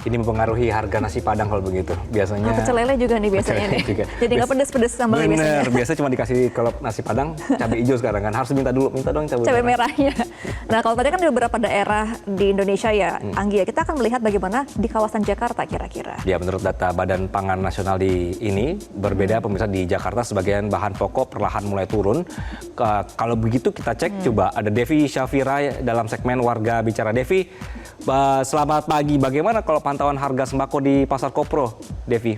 ini mempengaruhi harga nasi Padang kalau begitu. Biasanya pecel lele juga nih biasanya nih. Juga. Jadi nggak pedes-pedes sambalnya biasanya. Bener, biasa cuma dikasih kalau nasi Padang cabai hijau sekarang kan. Harus minta dong cabai merahnya. Nah, kalau tadi kan di beberapa daerah di Indonesia ya, Anggi ya, kita akan melihat bagaimana di kawasan Jakarta kira-kira. Ya, menurut data Badan Pangan Nasional di ini berbeda pemirsa. Di Jakarta sebagian bahan pokok perlahan mulai turun. Kalau begitu kita cek coba ada Devi Syafira dalam segmen Warga Bicara. Devi, selamat pagi. Bagaimana kalau pantauan harga sembako di Pasar Kopro, Devi?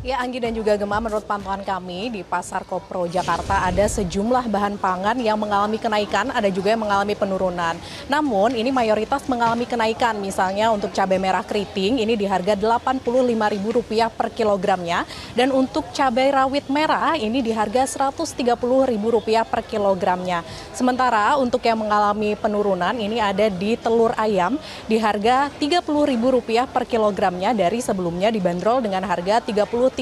Ya, Anggi dan juga Gemma, menurut pantauan kami di Pasar Kopro Jakarta ada sejumlah bahan pangan yang mengalami kenaikan, ada juga yang mengalami penurunan. Namun ini mayoritas mengalami kenaikan, misalnya untuk cabai merah keriting ini di harga Rp85.000 per kilogramnya, dan untuk cabai rawit merah ini di harga Rp130.000 per kilogramnya. Sementara untuk yang mengalami penurunan ini ada di telur ayam di harga Rp30.000 per kilogramnya dari sebelumnya dibanderol dengan harga Rp33.000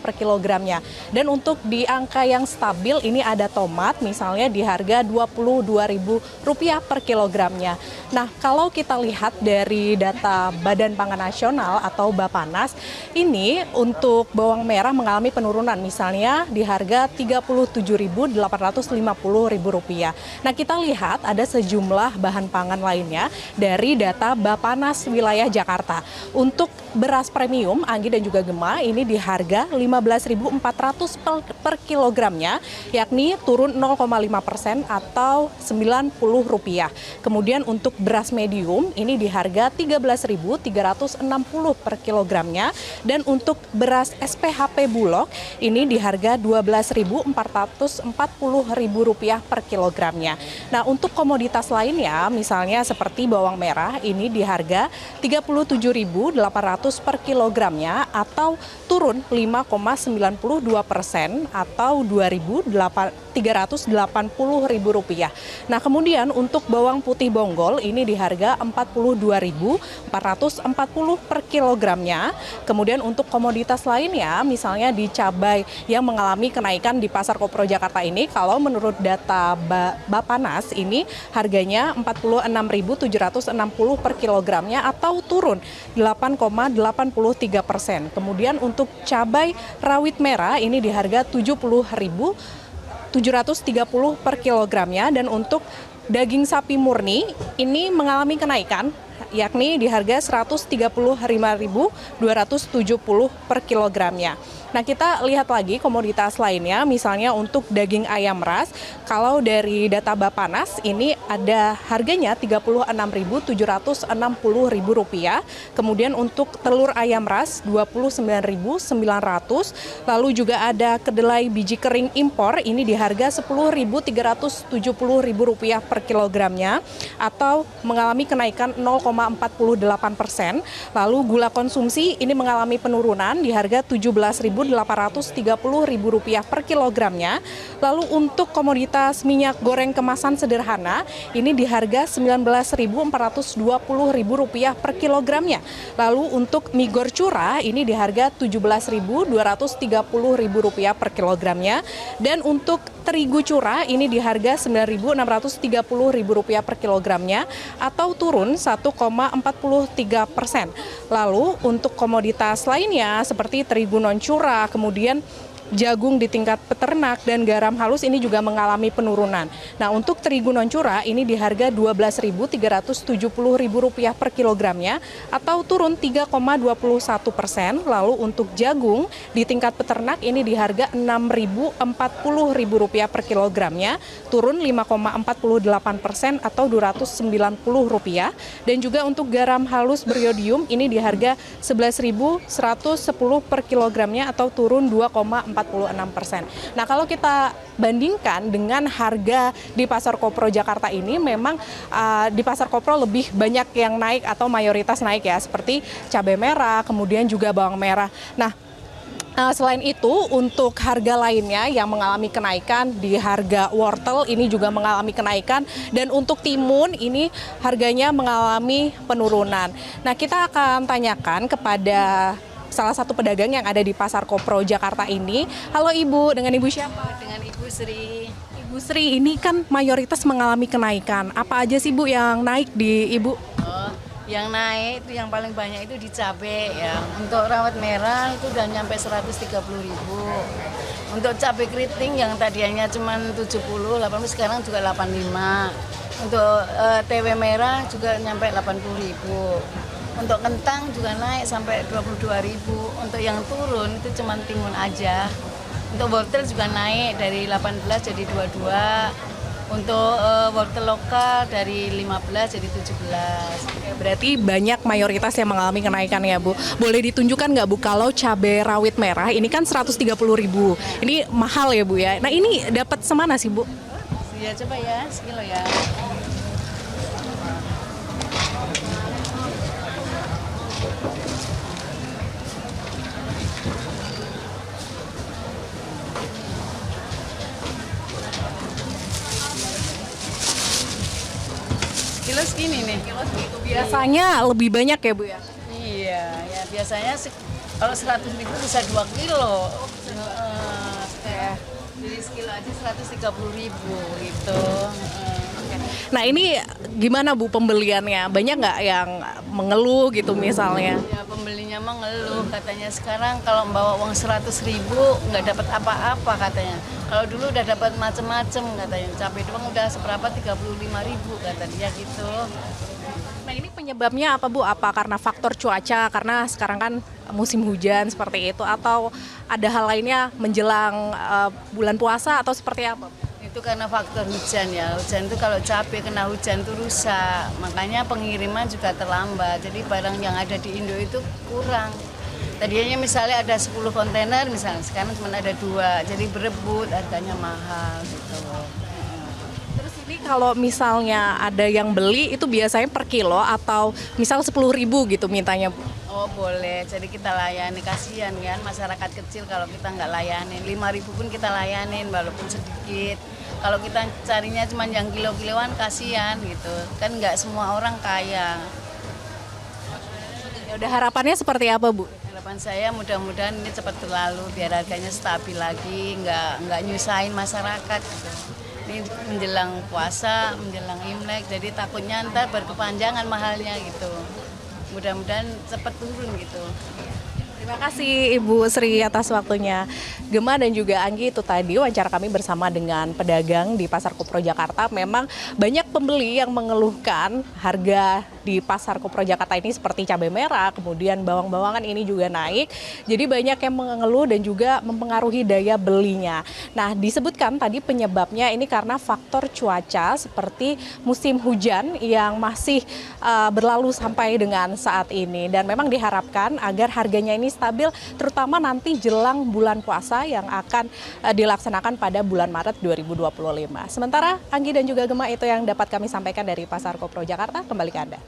per kilogramnya. Dan untuk di angka yang stabil ini ada tomat misalnya di harga Rp22.000 per kilogramnya. Nah, kalau kita lihat dari data Badan Pangan Nasional atau Bapanas, ini untuk bawang merah mengalami penurunan misalnya di harga Rp37.850. Nah, kita lihat ada sejumlah bahan pangan lainnya dari data Bapanas wilayah Jakarta. Untuk beras premium, Anggi dan juga Gemma, ini di harga Rp15.400 per kilogramnya, yakni turun 0,5% atau Rp90. Kemudian untuk beras medium, ini di harga Rp13.360 per kilogramnya, dan untuk beras SPHP Bulog, ini di harga Rp12.440 per kilogramnya. Nah, untuk komoditas lainnya, misalnya seperti bawang merah, ini di harga Rp37.800 per kilogramnya atau turun 5,92% atau Rp2.380.000. Nah, kemudian untuk bawang putih bonggol ini di harga Rp42.440 per kilogramnya. Kemudian untuk komoditas lainnya, misalnya di cabai yang mengalami kenaikan di Pasar Kopro Jakarta ini, kalau menurut data Bapanas ini harganya Rp46.760 per kilogramnya atau turun 8,83%. Kemudian untuk cabai rawit merah ini di harga Rp70.730 per kilogramnya, dan untuk daging sapi murni ini mengalami kenaikan yakni di harga Rp135.270 per kilogramnya. Nah, kita lihat lagi komoditas lainnya, misalnya untuk daging ayam ras, kalau dari data Bapanas ini ada harganya Rp36.760. Kemudian untuk telur ayam ras Rp29.900, lalu juga ada kedelai biji kering impor ini di harga Rp10.370 per kilogramnya atau mengalami kenaikan 0,48%. Lalu gula konsumsi ini mengalami penurunan di harga Rp17.830 per kilogramnya. Lalu untuk komoditas minyak goreng kemasan sederhana ini di harga Rp19.420 per kilogramnya. Lalu untuk mie gor curah ini di harga Rp17.230 per kilogramnya, dan untuk terigu curah ini di harga Rp9.630 per kilogramnya atau turun 1,43%. Lalu untuk komoditas lainnya seperti terigu non curah, kemudian jagung di tingkat peternak dan garam halus ini juga mengalami penurunan. Nah, untuk terigu non curah ini di harga Rp12.370 per kilogramnya atau turun 3,21%. Lalu untuk jagung di tingkat peternak ini di harga Rp6.040 per kilogramnya, turun 5,48% atau Rp290. Dan juga untuk garam halus beriodium ini di harga Rp11.110 per kilogramnya atau turun 2,46%. Nah, kalau kita bandingkan dengan harga di Pasar Kopro Jakarta ini, memang di Pasar Kopro lebih banyak yang naik atau mayoritas naik ya, seperti cabai merah, kemudian juga bawang merah. Nah, selain itu, untuk harga lainnya yang mengalami kenaikan, di harga wortel ini juga mengalami kenaikan, dan untuk timun ini harganya mengalami penurunan. Nah, kita akan tanyakan kepada salah satu pedagang yang ada di Pasar Kopro Jakarta ini. Halo Ibu, dengan Ibu siapa? Dengan Ibu Sri. Ibu Bu Sri, ini kan mayoritas mengalami kenaikan. Apa aja sih Bu yang naik di Ibu? Oh, yang naik itu yang paling banyak itu di cabai ya. Untuk rawit merah itu udah nyampe 130.000. Untuk cabai keriting yang tadinya cuma 70, 80 sekarang juga 85. Untuk TW merah juga nyampe 80.000. Untuk kentang juga naik sampai 22.000. Untuk yang turun itu cuma timun aja. Untuk wortel juga naik dari 18 jadi 22. Untuk wortel lokal dari 15 jadi 17. Berarti banyak mayoritas yang mengalami kenaikan ya Bu. Boleh ditunjukkan nggak Bu kalau cabai rawit merah ini kan 130.000. Ini mahal ya Bu ya. Nah ini dapat semana sih Bu? Ya coba ya, sekilo ya. Kilo segini nih. Kilo segitu Biasanya lebih banyak ya Bu ya? Iya, ya biasanya kalau 100.000 bisa 2 kilo. Ya. Jadi sekilo aja 130.000 gitu. Nah ini gimana Bu pembeliannya? Banyak nggak yang mengeluh gitu misalnya? Ya pembelinya mah ngeluh katanya sekarang kalau membawa uang 100.000 nggak dapat apa-apa katanya. Kalau dulu udah dapat macem-macem katanya. Cabai doang udah seberapa 35.000 kata dia gitu. Nah ini penyebabnya apa Bu? Apa karena faktor cuaca? Karena sekarang kan musim hujan seperti itu, atau ada hal lainnya menjelang bulan puasa atau seperti apa? Itu karena faktor hujan ya. Hujan itu kalau cabai kena hujan itu rusak. Makanya pengiriman juga terlambat. Jadi barang yang ada di Indo itu kurang. Tadinya misalnya ada 10 kontainer misalnya, sekarang cuma ada 2. Jadi berebut, harganya mahal gitu. Terus ini kalau misalnya ada yang beli itu biasanya per kilo atau misal 10.000 gitu mintanya Bu? Oh boleh, jadi kita layani, kasihan kan masyarakat kecil kalau kita nggak layanin. 5.000 pun kita layanin walaupun sedikit. Kalau kita carinya cuma yang kilo-kiloan kasihan gitu, kan nggak semua orang kaya. Ya udah, harapannya seperti apa Bu? Harapan saya mudah-mudahan ini cepat berlalu biar harganya stabil lagi, nggak nyusahin masyarakat gitu. Ini menjelang puasa, menjelang Imlek, jadi takutnya ntar berkepanjangan mahalnya gitu. Mudah-mudahan cepat turun gitu. Terima kasih Ibu Sri atas waktunya. Gema dan juga Anggi, itu tadi wawancara kami bersama dengan pedagang di Pasar Kopro Jakarta. Memang banyak pembeli yang mengeluhkan harga di Pasar Kopro Jakarta ini seperti cabai merah, kemudian bawang-bawangan ini juga naik. Jadi banyak yang mengeluh dan juga mempengaruhi daya belinya. Nah, disebutkan tadi penyebabnya ini karena faktor cuaca seperti musim hujan yang masih berlalu sampai dengan saat ini. Dan memang diharapkan agar harganya ini stabil, terutama nanti jelang bulan puasa yang akan dilaksanakan pada bulan Maret 2025. Sementara Anggi dan juga Gema, itu yang dapat kami sampaikan dari Pasar Kopro Jakarta. Kembali ke Anda.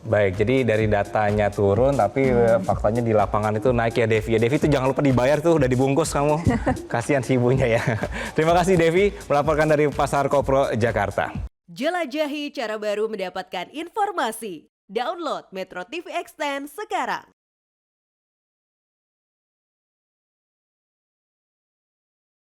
Baik, jadi dari datanya turun, tapi faktanya di lapangan itu naik ya Devi. Ya Devi itu jangan lupa dibayar tuh, udah dibungkus kamu. Kasihan si ibunya ya. Terima kasih Devi, melaporkan dari Pasar Kopro Jakarta. Jelajahi cara baru mendapatkan informasi. Download Metro TV Extend sekarang.